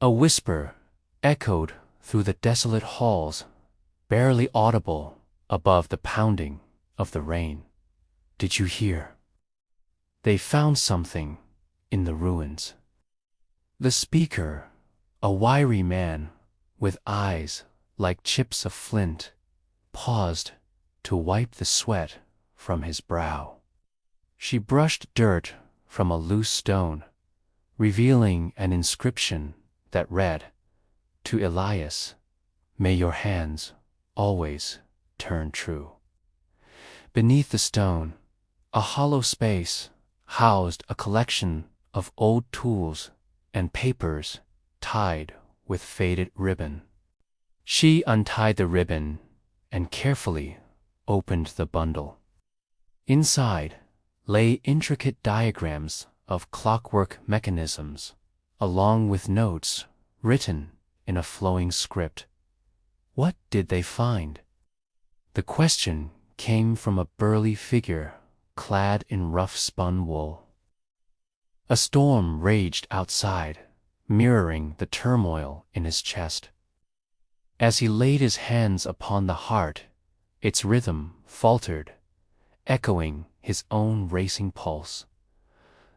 A whisper echoed through the desolate halls, barely audible above the pounding of the rain. Did you hear? They found something in the ruins. The speaker, a wiry man with eyes like chips of flint, paused to wipe the sweat from his brow. She brushed dirt from a loose stone, revealing an inscription that read, "To Elias, may your hands always turn true." Beneath the stone, a hollow space housed a collection of old tools and papers tied with faded ribbon. She untied the ribbon and carefully opened the bundle. Inside lay intricate diagrams of clockwork mechanisms, along with notes written in a flowing script. What did they find? The question came from a burly figure clad in rough-spun wool. A storm raged outside, mirroring the turmoil in his chest. As he laid his hands upon the heart, its rhythm faltered, echoing his own racing pulse.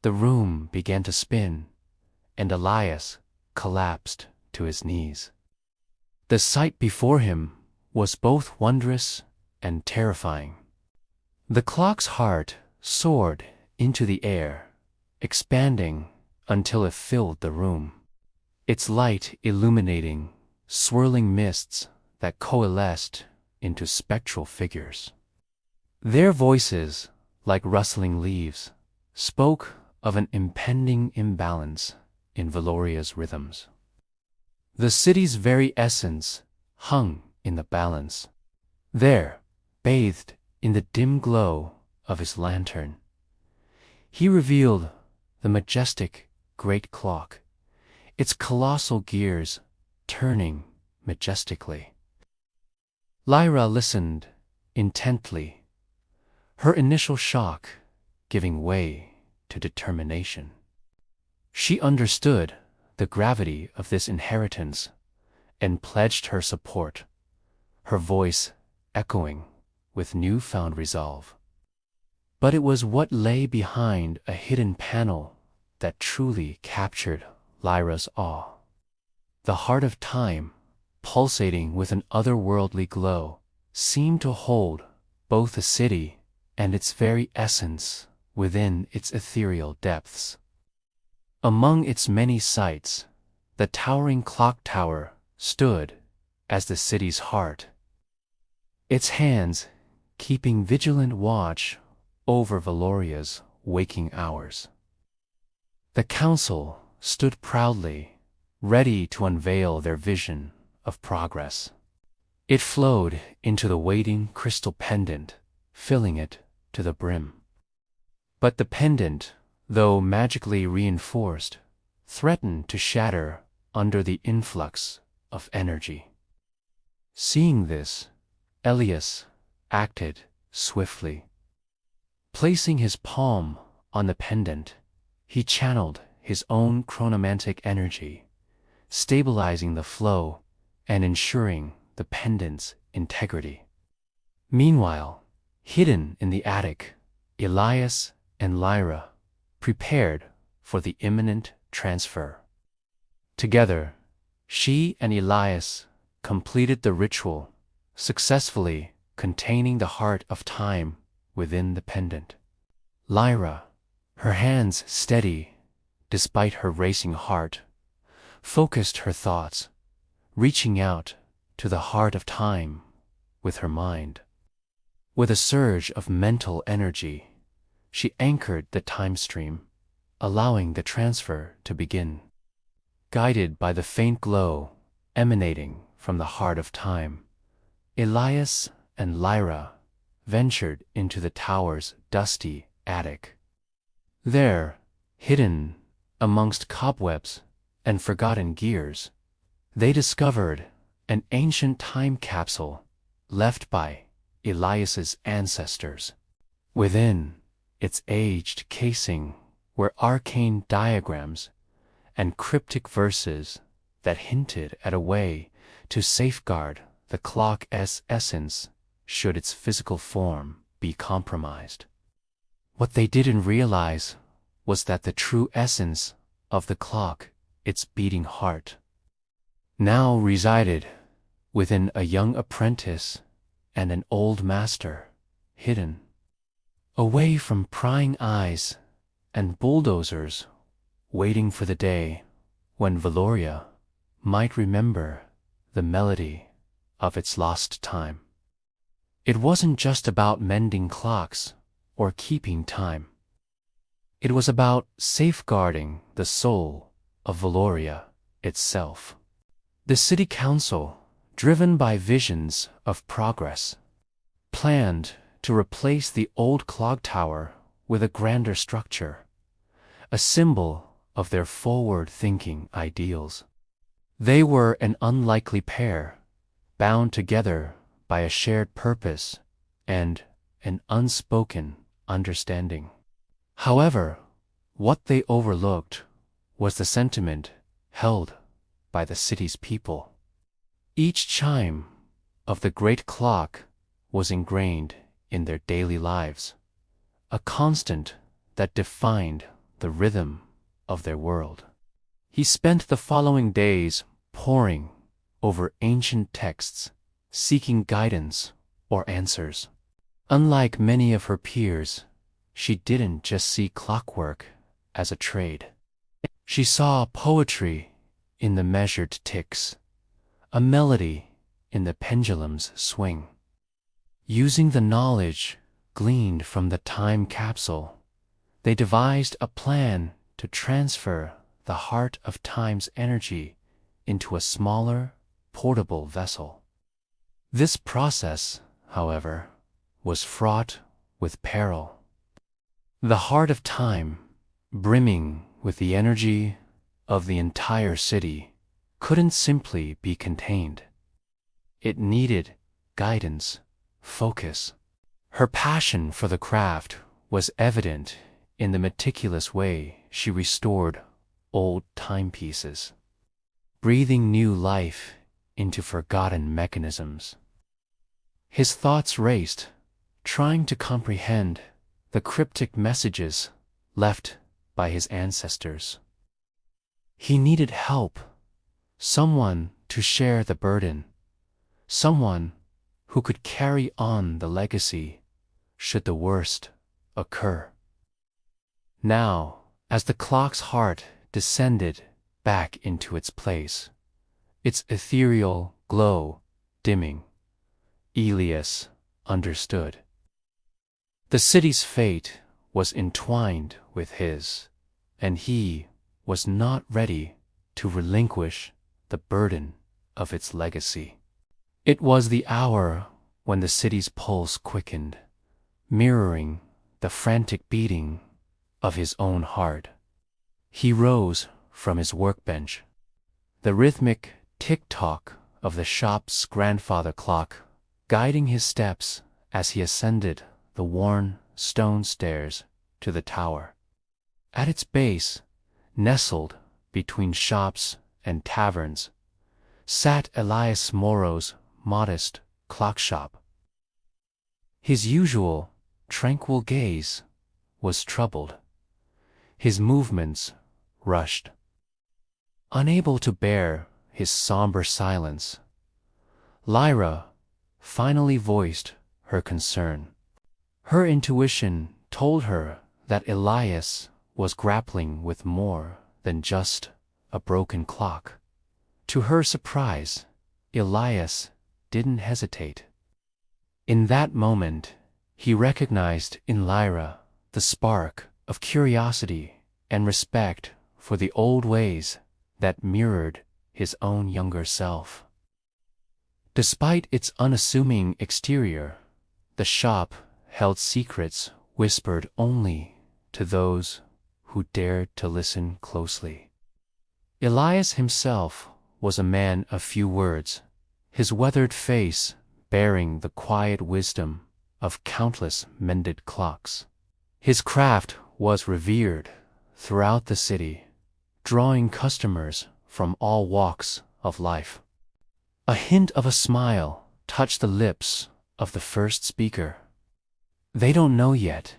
The room began to spin, and Elias collapsed to his knees. The sight before him was both wondrous and terrifying. The clock's heart soared into the air, expanding until it filled the room, its light illuminating swirling mists that coalesced into spectral figures. Their voices, like rustling leaves, spoke of an impending imbalance in Valoria's rhythms. The city's very essence hung in the balance. There, bathed in the dim glow of his lantern, he revealed the majestic great clock, its colossal gears turning majestically. Lira listened intently, her initial shock giving way to determination. She understood the gravity of this inheritance and pledged her support, her voice echoing with newfound resolve. But it was what lay behind a hidden panel that truly captured Lyra's awe. The heart of time, pulsating with an otherworldly glow, seemed to hold both the city and its very essence within its ethereal depths. Among its many sights, the towering Clocktower stood as the city's heart, its hands keeping vigilant watch over Valoria's waking hours. The council stood proudly, ready to unveil their vision of progress. It flowed into the waiting crystal pendant, filling it to the brim. But the pendant, though magically reinforced, threatened to shatter under the influx of energy. Seeing this, Elias acted swiftly. Placing his palm on the pendant, he channeled his own chronomantic energy, stabilizing the flow and ensuring the pendant's integrity. Meanwhile, hidden in the attic, Elias and Lira prepared for the imminent transfer. Together, she and Elias completed the ritual, successfully containing the heart of time within the pendant. Lira, her hands steady despite her racing heart, focused her thoughts, reaching out to the heart of time with her mind. With a surge of mental energy, she anchored the time stream, allowing the transfer to begin. Guided by the faint glow emanating from the heart of time, Elias and Lira ventured into the tower's dusty attic. There, hidden amongst cobwebs and forgotten gears, they discovered an ancient time capsule left by Elias's ancestors. Within its aged casing were arcane diagrams and cryptic verses that hinted at a way to safeguard the clock's essence should its physical form be compromised. What they didn't realize was that the true essence of the clock, its beating heart, now resided within a young apprentice and an old master, hidden away from prying eyes and bulldozers, waiting for the day when Valoria might remember the melody of its lost time. It wasn't just about mending clocks or keeping time. It was about safeguarding the soul of Valoria itself. The city council, driven by visions of progress, planned to replace the old Clocktower with a grander structure, a symbol of their forward-thinking ideals. They were an unlikely pair, bound together by a shared purpose and an unspoken understanding. However, what they overlooked was the sentiment held by the city's people. Each chime of the great clock was ingrained in their daily lives, a constant that defined the rhythm of their world. He spent the following days poring over ancient texts, seeking guidance or answers. Unlike many of her peers, she didn't just see clockwork as a trade. She saw poetry in the measured ticks, a melody in the pendulum's swing. Using the knowledge gleaned from the time capsule, they devised a plan to transfer the heart of time's energy into a smaller, portable vessel. This process, however, was fraught with peril. The heart of time, brimming with the energy of the entire city, couldn't simply be contained. It needed guidance, focus. Her passion for the craft was evident in the meticulous way she restored old timepieces, breathing new life into forgotten mechanisms. His thoughts raced, trying to comprehend the cryptic messages left by his ancestors. He needed help, someone to share the burden, someone who could carry on the legacy should the worst occur. Now, as the clock's heart descended back into its place, its ethereal glow dimming, Elias understood. The city's fate was entwined with his, and he was not ready to relinquish the burden of its legacy. It was the hour when the city's pulse quickened, mirroring the frantic beating of his own heart. He rose from his workbench. The rhythmic tick-tock of the shop's grandfather clock guiding his steps as he ascended the worn stone stairs to the tower. At its base, nestled between shops and taverns, sat Elias Merrow's modest clock shop. His usual tranquil gaze was troubled, his movements rushed. Unable to bear his somber silence, Lira finally voiced her concern. Her intuition told her that Elias was grappling with more than just a broken clock. To her surprise, Elias didn't hesitate. In that moment, he recognized in Lira the spark of curiosity and respect for the old ways that mirrored his own younger self. Despite its unassuming exterior, the shop held secrets whispered only to those who dared to listen closely. Elias himself was a man of few words, his weathered face bearing the quiet wisdom of countless mended clocks. His craft was revered throughout the city, drawing customers from all walks of life. A hint of a smile touched the lips of the first speaker. They don't know yet,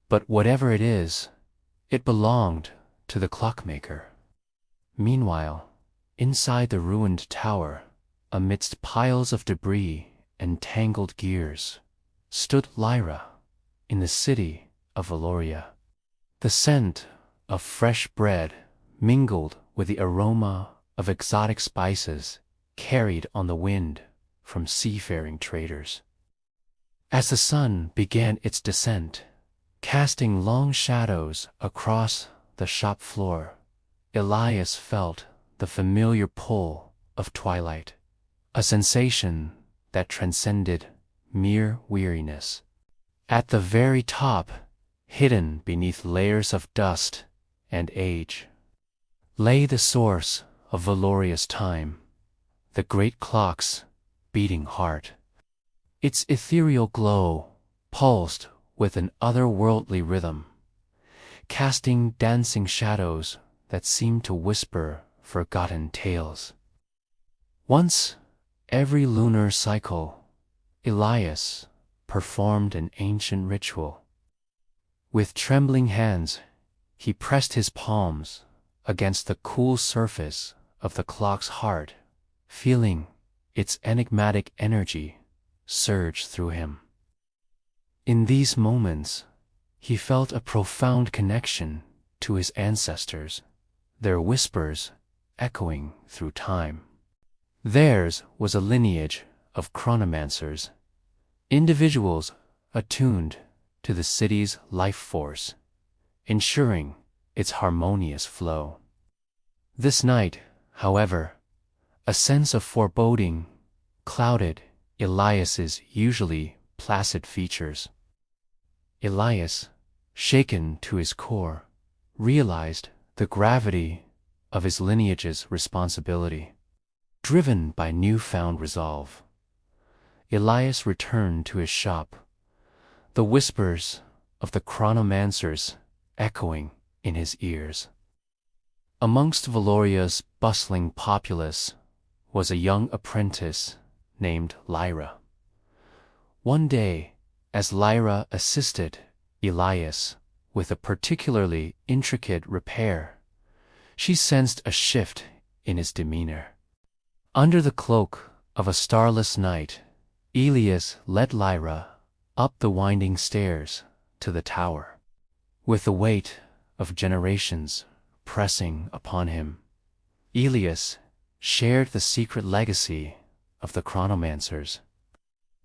but whatever it is, it belonged to the clockmaker. Meanwhile, inside the ruined tower, amidst piles of debris and tangled gears, stood Lira in the city of Valoria. The scent of fresh bread mingled with the aroma of exotic spices carried on the wind from seafaring traders. As the sun began its descent, casting long shadows across the shop floor, Elias felt the familiar pull of twilight, a sensation that transcended mere weariness. At the very top, hidden beneath layers of dust and age, lay the source of Valoria's time, the great clock's beating heart. Its ethereal glow pulsed with an otherworldly rhythm, casting dancing shadows that seemed to whisper forgotten tales. Once every lunar cycle, Elias performed an ancient ritual. With trembling hands, he pressed his palms against the cool surface of the clock's heart, feeling its enigmatic energy surge through him. In these moments, he felt a profound connection to his ancestors, their whispers echoing through time. Theirs was a lineage of chronomancers, individuals attuned to the city's life force, ensuring its harmonious flow. This night, however, a sense of foreboding clouded Elias's usually placid features. Elias, shaken to his core, realized the gravity of his lineage's responsibility. Driven by newfound resolve, Elias returned to his shop, the whispers of the chronomancers echoing in his ears. Amongst Valoria's bustling populace was a young apprentice named Lira. One day, as Lira assisted Elias with a particularly intricate repair, she sensed a shift in his demeanor. Under the cloak of a starless night, Elias led Lira up the winding stairs to the tower. With the weight of generations pressing upon him, Elias shared the secret legacy of the chronomancers,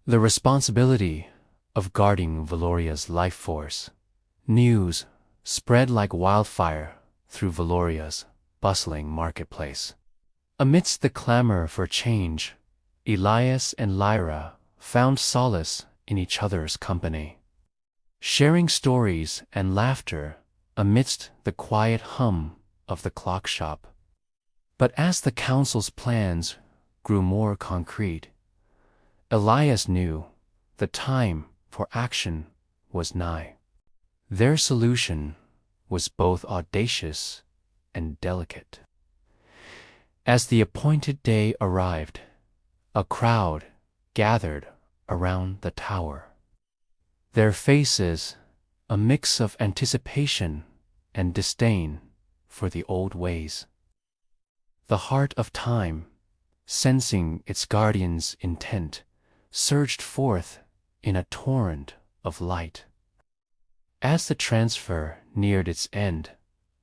the responsibility of guarding Valoria's life force. News spread like wildfire through Valoria's bustling marketplace. Amidst the clamor for change, Elias and Lira found solace in each other's company, sharing stories and laughter amidst the quiet hum of the clock shop. But as the council's plans grew more concrete, Elias knew the time for action was nigh. Their solution was both audacious and delicate. As the appointed day arrived, a crowd gathered around the tower, their faces a mix of anticipation and disdain for the old ways. The heart of time, sensing its guardian's intent, surged forth in a torrent of light. As the transfer neared its end,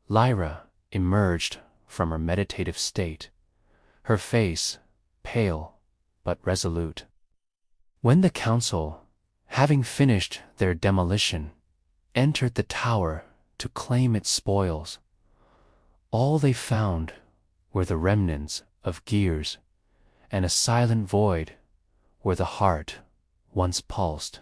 Lira emerged from her meditative state, her face pale but resolute. When the council, having finished their demolition, entered the tower to claim its spoils, all they found were the remnants of gears and a silent void where the heart once pulsed.